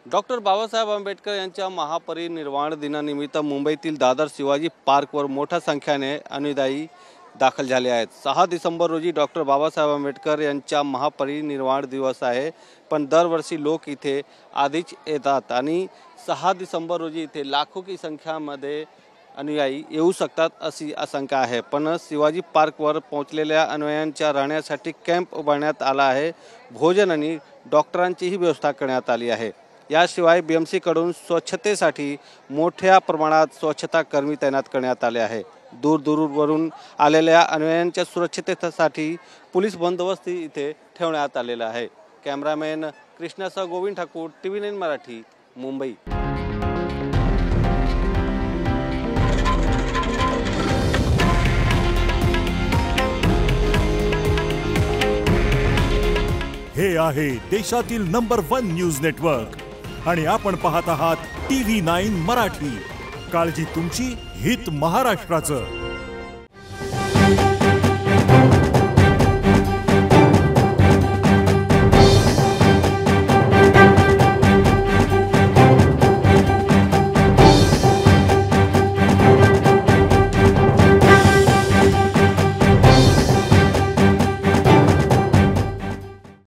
Doctor Babasaheb Ambedkar यांच्या महापरिनिर्वाण दिनानिमित्त मुंबईतील दादर शिवाजी पार्कवर मोठ्या संख्येने अनुयायी दाखल झाले आहेत। 6 डिसेंबर रोजी डॉक्टर बाबासाहेब आंबेडकर यांचा महापरिनिर्वाण दिवस आहे, पण दरवर्षी लोक इथे आधीच येतात आणि 6 डिसेंबर रोजी इथे लाखो की संख्यामध्ये अनुयायी येऊ शकतात अशी आशंका आहे। पण शिवाजी पार्कवर पोहोचलेल्या अनुयायांच्या राहण्यासाठी कॅम्प उभारण्यात आला आहे। भोजन आणि डॉक्टरांचीही व्यवस्था करण्यात आली आहे। याशिवाय बीएमसी कडून स्वच्छतेसाठी मोठ्या प्रमाणात स्वच्छता कर्मी तैनात करण्यात आले आहे। दूरवरून आलेल्या अनुयायांच्या सुरक्षिततेसाठी पोलीस बंदोबस्त इथे ठेवण्यात आलेला आहे। कॅमेरामॅन कृष्णासह गोविंद ठाकूर, TV9 मराठी, मुंबई। हे आहे देशातील नंबर 1 न्यूज नेटवर्क आणि आपण पाहत आहात TV9 मराठी। काळजी तुमची, हित महाराष्ट्राचं।